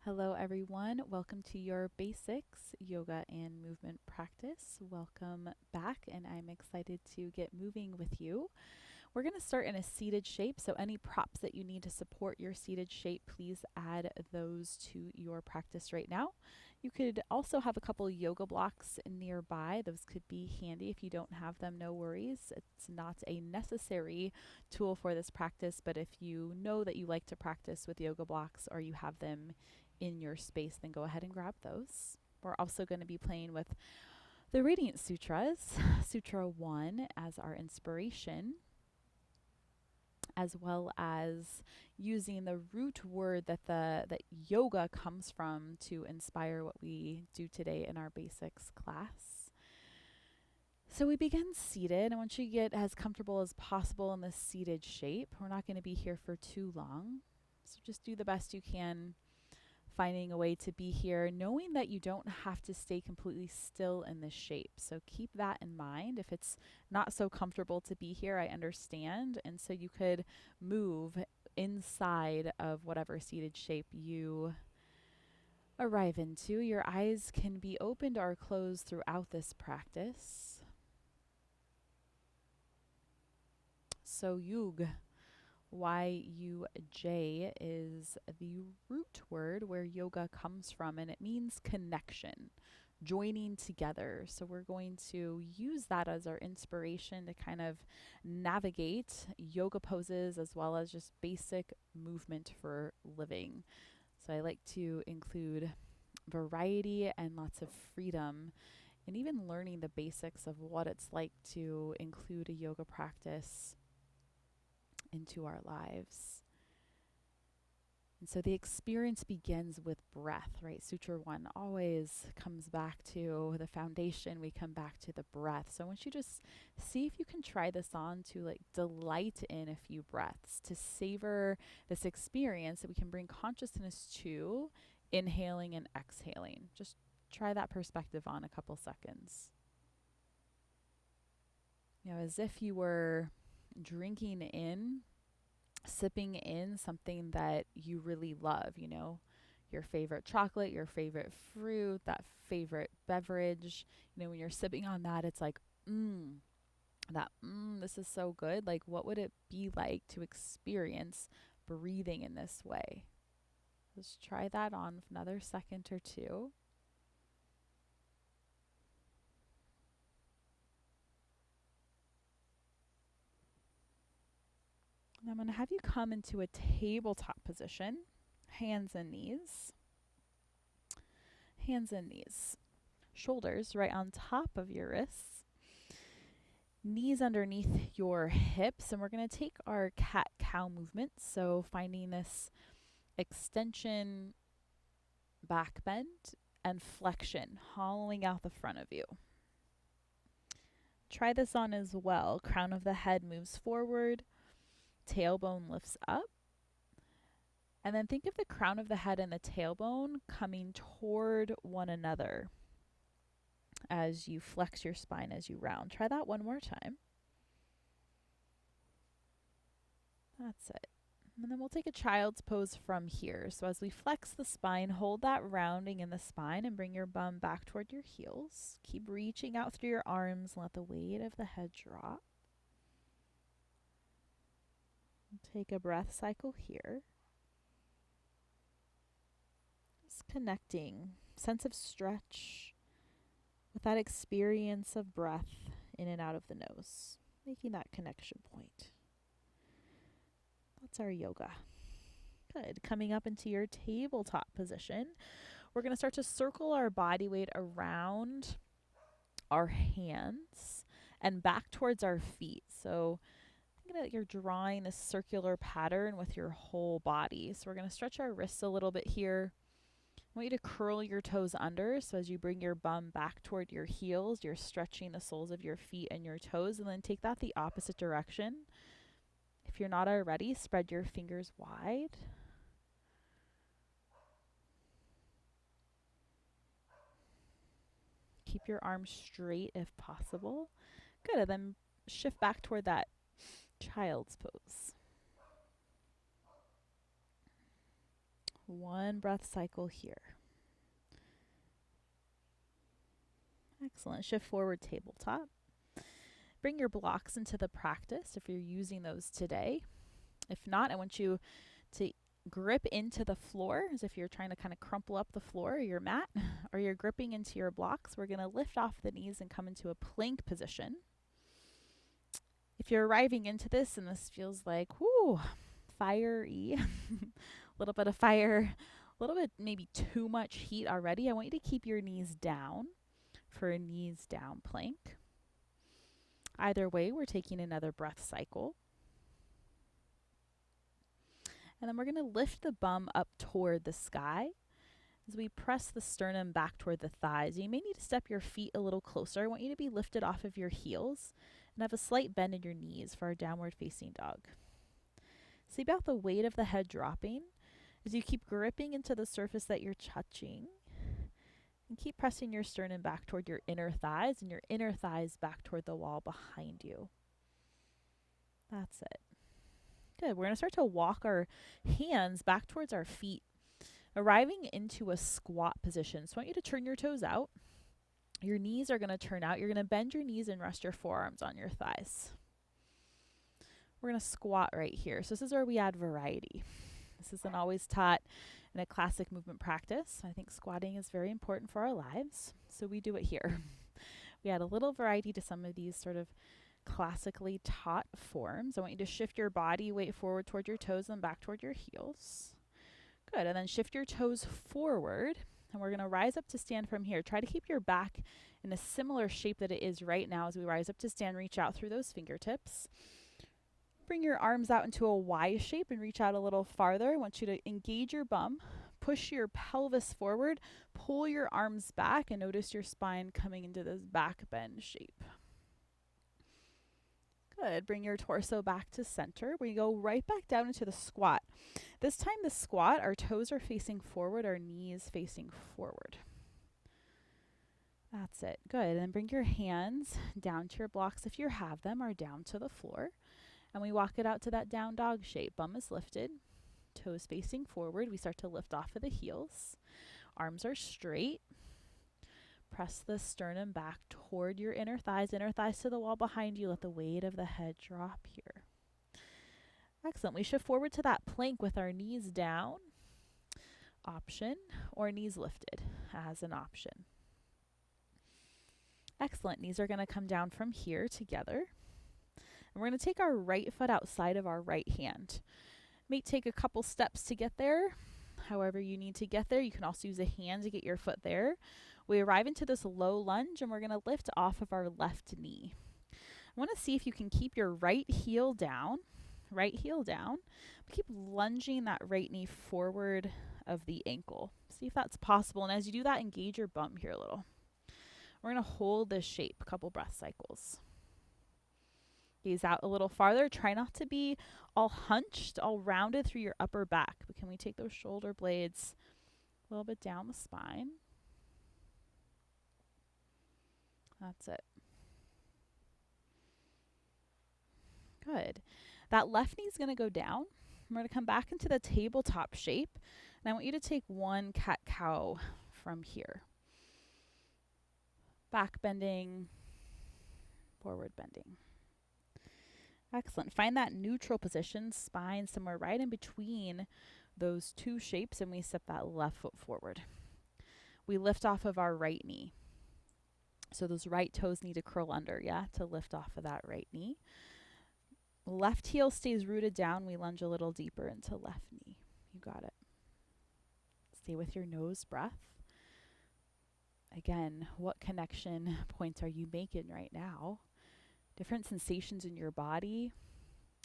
Hello, everyone. Welcome to your basics yoga and movement practice. Welcome back, and I'm excited to get moving with you. We're going to start in a seated shape, so any props that you need to support your seated shape, please add those to your practice right now. You could also have a couple yoga blocks nearby. Those could be handy. If you don't have them, no worries. It's not a necessary tool for this practice, but if you know that you like to practice with yoga blocks or you have them in your space, then go ahead and grab those. We're also going to be playing with the Radiant Sutras, Sutra 1 as our inspiration, as well as using the root word that yoga comes from to inspire what we do today in our basics class. So we begin seated, and once you get as comfortable as possible in this seated shape, we're not going to be here for too long. So just do the best you can, finding a way to be here, knowing that you don't have to stay completely still in this shape. So keep that in mind. If it's not so comfortable to be here, I understand. And so you could move inside of whatever seated shape you arrive into. Your eyes can be opened or closed throughout this practice. So yug, Y-U-J, is the root word where yoga comes from, and it means connection, joining together. So we're going to use that as our inspiration to kind of navigate yoga poses as well as just basic movement for living. So I like to include variety and lots of freedom, and even learning the basics of what it's like to include a yoga practice into our lives. And so the experience begins with breath, right? Sutra 1 always comes back to the foundation. We come back to the breath. So I want you to just see if you can try this on to like delight in a few breaths, to savor this experience that we can bring consciousness to, inhaling and exhaling. Just try that perspective on a couple seconds. As if you were drinking in, sipping in something that you really love, your favorite chocolate, your favorite fruit, that favorite beverage. When you're sipping on that, it's like, this is so good. Like, what would it be like to experience breathing in this way? Just try that on for another second or two. And I'm going to have you come into a tabletop position, hands and knees. Hands and knees. Shoulders right on top of your wrists. Knees underneath your hips. And we're going to take our cat-cow movement. So finding this extension, back bend, and flexion, hollowing out the front of you. Try this on as well. Crown of the head moves forward. Tailbone lifts up. And then think of the crown of the head and the tailbone coming toward one another as you flex your spine as you round. Try that one more time. That's it. And then we'll take a child's pose from here. So as we flex the spine, hold that rounding in the spine and bring your bum back toward your heels. Keep reaching out through your arms and let the weight of the head drop. Take a breath cycle here. Just connecting, sense of stretch with that experience of breath in and out of the nose, making that connection point. That's our yoga. Good. Coming up into your tabletop position, we're going to start to circle our body weight around our hands and back towards our feet. So think that you're drawing this circular pattern with your whole body. So we're going to stretch our wrists a little bit here. I want you to curl your toes under. So as you bring your bum back toward your heels, you're stretching the soles of your feet and your toes, and then take that the opposite direction. If you're not already, spread your fingers wide. Keep your arms straight if possible. Good, and then shift back toward that child's pose. One breath cycle here. Excellent. Shift forward, tabletop. Bring your blocks into the practice if you're using those today. If not, I want you to grip into the floor as if you're trying to kind of crumple up the floor or your mat, or you're gripping into your blocks. We're going to lift off the knees and come into a plank position. If you're arriving into this and this feels like, whoo, fiery, a little bit of fire, a little bit maybe too much heat already, I want you to keep your knees down for a knees down plank. Either way, we're taking another breath cycle. And then we're going to lift the bum up toward the sky as we press the sternum back toward the thighs. You may need to step your feet a little closer. I want you to be lifted off of your heels and have a slight bend in your knees for our downward facing dog. See about the weight of the head dropping as you keep gripping into the surface that you're touching. And keep pressing your sternum back toward your inner thighs and your inner thighs back toward the wall behind you. That's it. Good. We're going to start to walk our hands back towards our feet, arriving into a squat position. So I want you to turn your toes out. Your knees are going to turn out. You're going to bend your knees and rest your forearms on your thighs. We're going to squat right here. So this is where we add variety. This isn't always taught in a classic movement practice. I think squatting is very important for our lives, so we do it here. We add a little variety to some of these sort of classically taught forms. I want you to shift your body weight forward toward your toes and back toward your heels. Good, and then shift your toes forward, and we're going to rise up to stand from here. Try to keep your back in a similar shape that it is right now as we rise up to stand. Reach out through those fingertips. Bring your arms out into a Y shape and reach out a little farther. I want you to engage your bum, push your pelvis forward, pull your arms back, and notice your spine coming into this back bend shape. Good. Bring your torso back to center. We go right back down into the squat. This time the squat, our toes are facing forward, our knees facing forward. That's it. Good. And then bring your hands down to your blocks if you have them, or down to the floor. And we walk it out to that down dog shape. Bum is lifted, toes facing forward. We start to lift off of the heels. Arms are straight. Press the sternum back toward your inner thighs to the wall behind you. Let the weight of the head drop here. Excellent. We shift forward to that plank with our knees down, option, or knees lifted as an option. Excellent. Knees are going to come down from here together. And we're going to take our right foot outside of our right hand. May take a couple steps to get there. However you need to get there. You can also use a hand to get your foot there. We arrive into this low lunge, and we're going to lift off of our left knee. I want to see if you can keep your right heel down. Keep lunging that right knee forward of the ankle. See if that's possible. And as you do that, engage your bum here a little. We're going to hold this shape, a couple breath cycles. Gaze out a little farther. Try not to be all hunched, all rounded through your upper back. But can we take those shoulder blades a little bit down the spine? That's it. Good. That left knee is going to go down. We're going to come back into the tabletop shape. And I want you to take one cat-cow from here. Back bending, forward bending. Excellent. Find that neutral position, spine somewhere right in between those two shapes, and we step that left foot forward. We lift off of our right knee. So those right toes need to curl under, to lift off of that right knee. Left heel stays rooted down. We lunge a little deeper into left knee. You got it. Stay with your nose breath. Again, what connection points are you making right now? Different sensations in your body.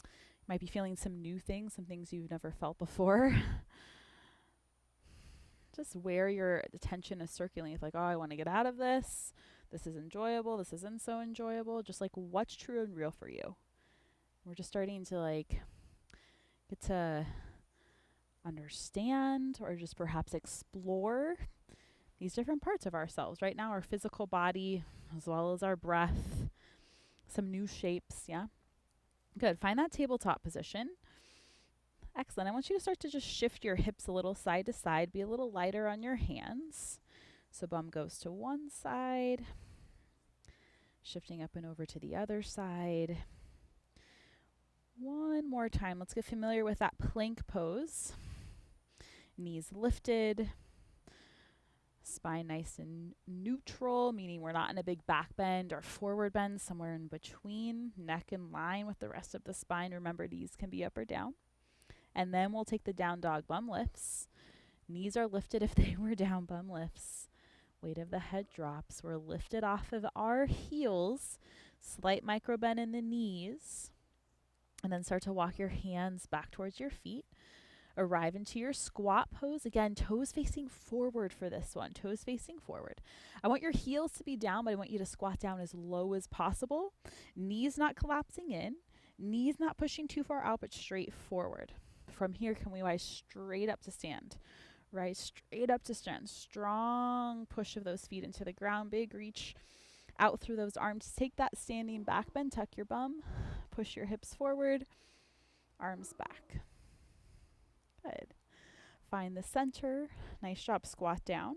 You might be feeling some new things, some things you've never felt before. Just where your attention is circulating. It's like, oh, I want to get out of this. This is enjoyable. This isn't so enjoyable. Just like what's true and real for you. We're just starting to get to understand or just perhaps explore these different parts of ourselves. Right now, our physical body, as well as our breath, some new shapes, Good. Find that tabletop position. Excellent. I want you to start to just shift your hips a little side to side, be a little lighter on your hands. So bum goes to one side, shifting up and over to the other side. One more time. Let's get familiar with that plank pose. Knees lifted, spine nice and neutral, meaning we're not in a big back bend or forward bend, somewhere in between. Neck in line with the rest of the spine. Remember, knees can be up or down. And then we'll take the down dog bum lifts. Knees are lifted if they were down bum lifts. Weight of the head drops. We're lifted off of our heels. Slight micro bend in the knees. And then start to walk your hands back towards your feet. Arrive into your squat pose. Again, toes facing forward for this one. Toes facing forward. I want your heels to be down, but I want you to squat down as low as possible. Knees not collapsing in. Knees not pushing too far out, but straight forward. From here, can we rise straight up to stand? Rise straight up to stand. Strong push of those feet into the ground. Big reach out through those arms. Take that standing back bend. Tuck your bum. Push your hips forward. Arms back. Good. Find the center. Nice job. Squat down.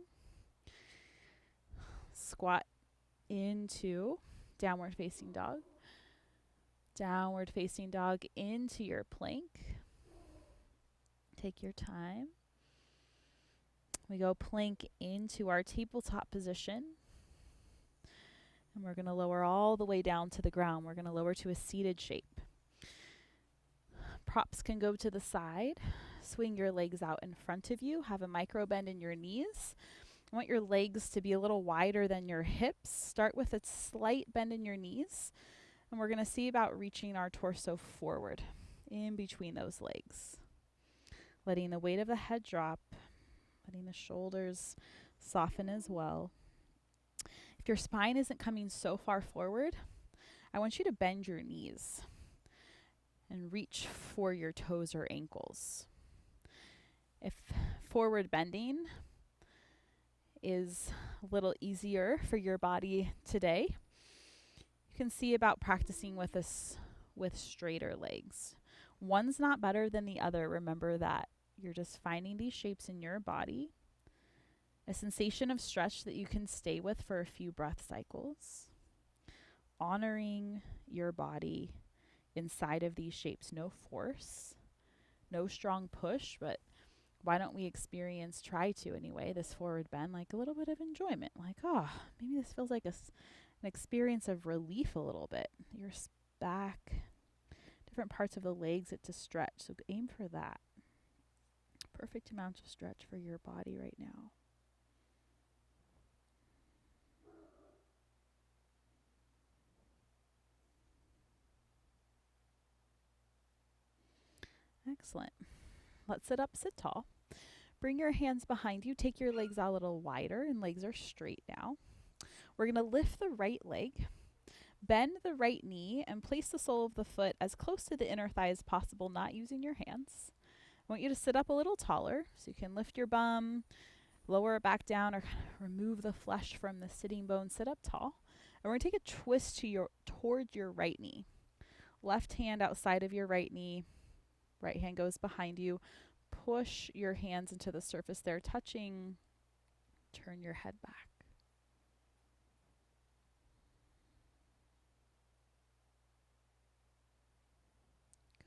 Squat into downward facing dog. Downward facing dog into your plank. Take your time. We go plank into our tabletop position. And we're going to lower all the way down to the ground. We're going to lower to a seated shape. Props can go to the side. Swing your legs out in front of you. Have a micro bend in your knees. I want your legs to be a little wider than your hips. Start with a slight bend in your knees. And we're going to see about reaching our torso forward in between those legs. Letting the weight of the head drop. Letting the shoulders soften as well. If your spine isn't coming so far forward, I want you to bend your knees and reach for your toes or ankles. If forward bending is a little easier for your body today, you can see about practicing with this with straighter legs. One's not better than the other. Remember that. You're just finding these shapes in your body. A sensation of stretch that you can stay with for a few breath cycles. Honoring your body inside of these shapes. No force, no strong push, but why don't we try to anyway, this forward bend, like a little bit of enjoyment. Like, oh, maybe this feels like an experience of relief a little bit. Your back, different parts of the legs to stretch. So aim for that. Perfect amount of stretch for your body right now. Excellent. Let's sit up, sit tall. Bring your hands behind you. Take your legs out a little wider, and legs are straight now. We're going to lift the right leg, bend the right knee, and place the sole of the foot as close to the inner thigh as possible, not using your hands. I want you to sit up a little taller, so you can lift your bum, lower it back down, or kind of remove the flesh from the sitting bone. Sit up tall. And we're going to take a twist towards your right knee. Left hand outside of your right knee. Right hand goes behind you. Push your hands into the surface there, touching. Turn your head back.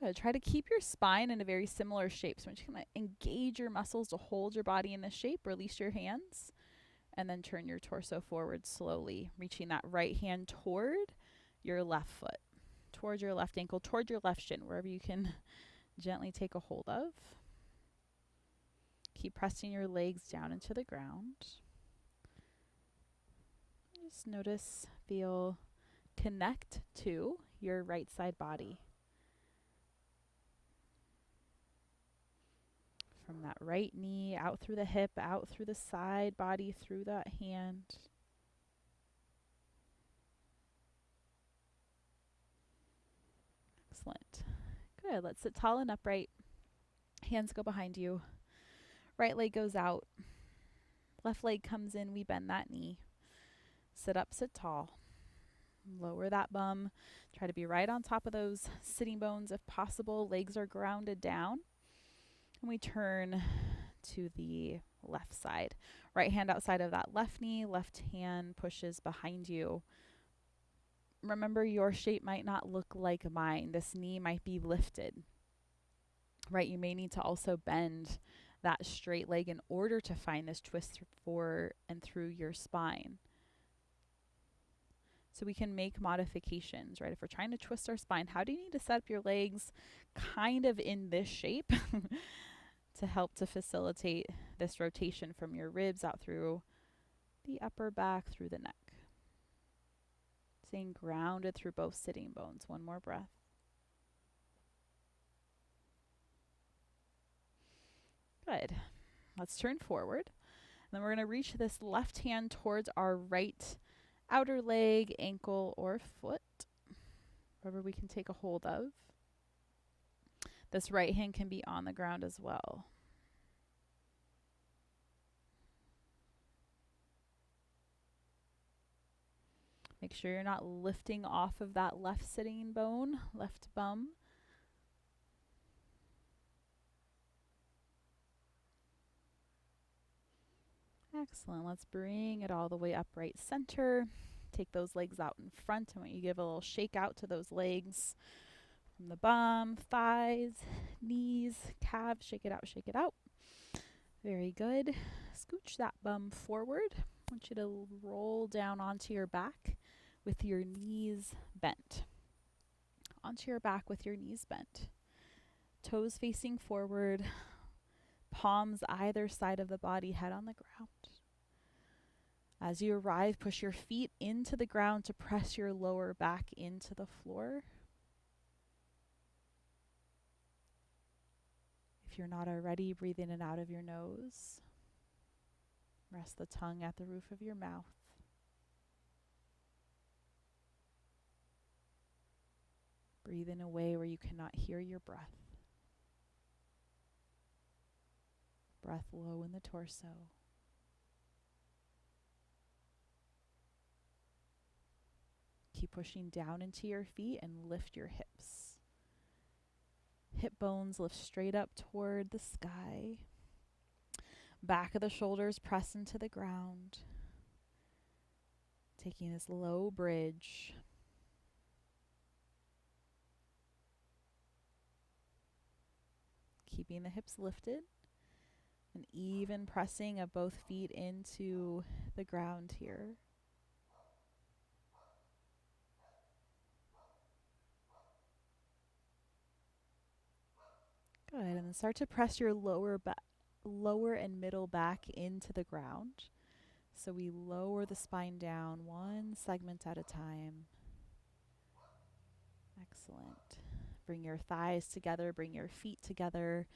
Good. Try to keep your spine in a very similar shape. So you're going to engage your muscles to hold your body in this shape. Release your hands. And then turn your torso forward slowly, reaching that right hand toward your left foot, towards your left ankle, toward your left shin, wherever you can gently take a hold of. Keep pressing your legs down into the ground. Just notice, feel, connect to your right side body. From that right knee, out through the hip, out through the side body, through that hand. Excellent. Good. Let's sit tall and upright. Hands go behind you. Right leg goes out. Left leg comes in. We bend that knee. Sit up, sit tall. Lower that bum. Try to be right on top of those sitting bones if possible. Legs are grounded down. And we turn to the left side. Right hand outside of that left knee, left hand pushes behind you. Remember, your shape might not look like mine. This knee might be lifted, right? You may need to also bend that straight leg in order to find this twist for and through your spine. So we can make modifications, right? If we're trying to twist our spine, how do you need to set up your legs kind of in this shape to help to facilitate this rotation from your ribs out through the upper back, through the neck? Staying grounded through both sitting bones. One more breath. Good. Let's turn forward. And then we're going to reach this left hand towards our right outer leg, ankle, or foot, wherever we can take a hold of. This right hand can be on the ground as well. Make sure you're not lifting off of that left sitting bone, left bum. Excellent. Let's bring it all the way up right center. Take those legs out in front. I want you to give a little shake out to those legs from the bum, thighs, knees, calves. Shake it out, shake it out. Very good. Scooch that bum forward. I want you to roll down onto your back with your knees bent. Onto your back with your knees bent. Toes facing forward. Palms either side of the body, head on the ground. As you arrive, push your feet into the ground to press your lower back into the floor. If you're not already, breathe in and out of your nose. Rest the tongue at the roof of your mouth. Breathe in a way where you cannot hear your breath. Breath low in the torso. Keep pushing down into your feet and lift your hips. Hip bones lift straight up toward the sky. Back of the shoulders press into the ground. Taking this low bridge. Keeping the hips lifted. And even pressing of both feet into the ground here. Good. And then start to press your lower and middle back into the ground. So we lower the spine down one segment at a time. Excellent. Bring your thighs together, bring your feet together.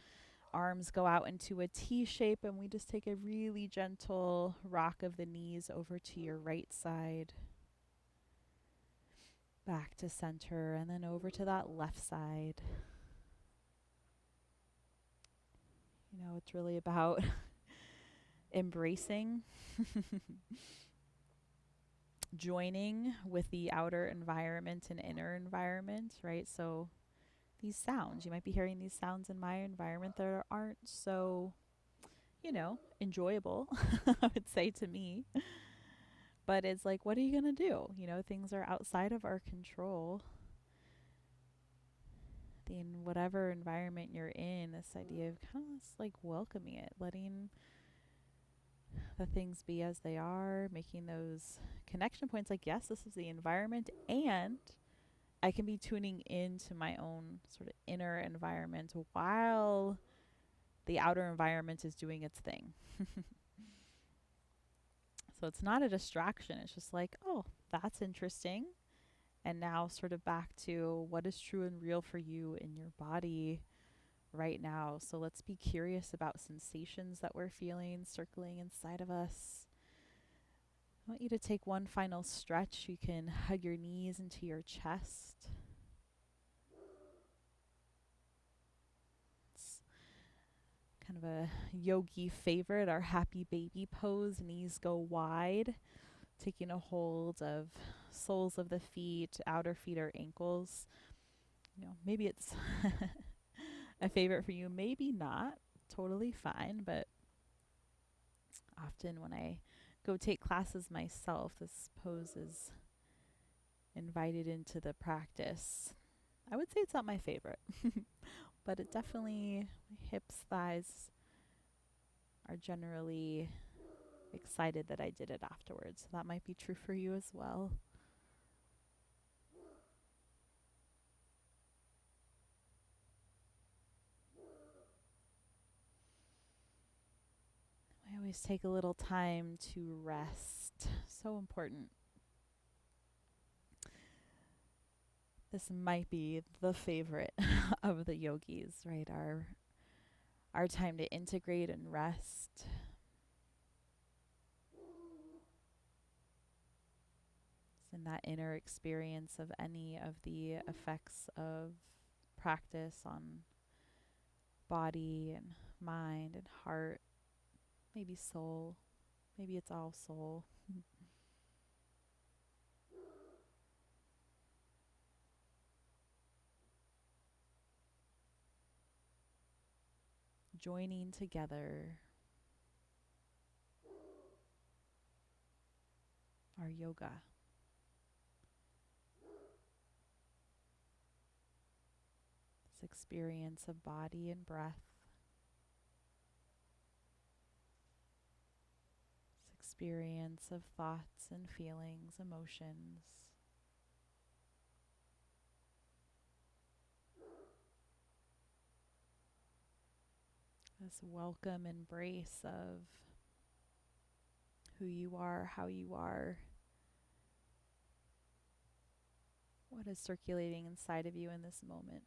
Arms go out into a T shape, and we just take a really gentle rock of the knees over to your right side. Back to center, and then over to that left side. You know, it's really about embracing, joining with the outer environment and inner environment, right? So these sounds, you might be hearing these sounds in my environment that aren't so, enjoyable, I would say to me. But it's like, what are you going to do? Things are outside of our control. In whatever environment you're in, this idea of kind of just like welcoming it, letting the things be as they are, making those connection points like, yes, this is the environment, and I can be tuning into my own sort of inner environment while the outer environment is doing its thing. So it's not a distraction. It's just like, oh, that's interesting. And now sort of back to what is true and real for you in your body right now. So let's be curious about sensations that we're feeling circling inside of us. I want you to take one final stretch. You can hug your knees into your chest. It's kind of a yogi favorite, our happy baby pose. Knees go wide, taking a hold of soles of the feet, outer feet or ankles. Maybe it's a favorite for you, maybe not. totally fine, but often when I go take classes myself, this pose is invited into the practice. I would say it's not my favorite, but it definitely, hips, thighs are generally excited that I did it afterwards. So that might be true for you as well. I always take a little time to rest. So important. This might be the favorite of the yogis, right? Our time to integrate and rest. It's in that inner experience of any of the effects of practice on body and mind and heart, maybe soul. Maybe it's all soul. Joining together our yoga. This experience of body and breath. This experience of thoughts and feelings, emotions. This welcome embrace of who you are, how you are, what is circulating inside of you in this moment.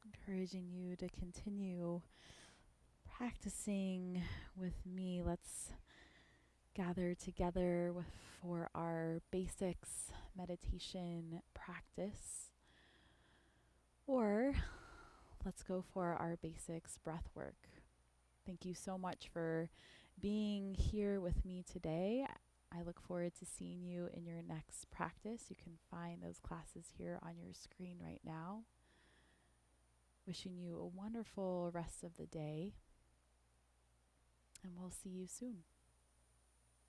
Encouraging you to continue practicing with me. Let's gather together for our basics meditation practice, or let's go for our basics breath work. Thank you so much for being here with me today. I look forward to seeing you in your next practice. You can find those classes here on your screen right now. Wishing you a wonderful rest of the day, and we'll see you soon.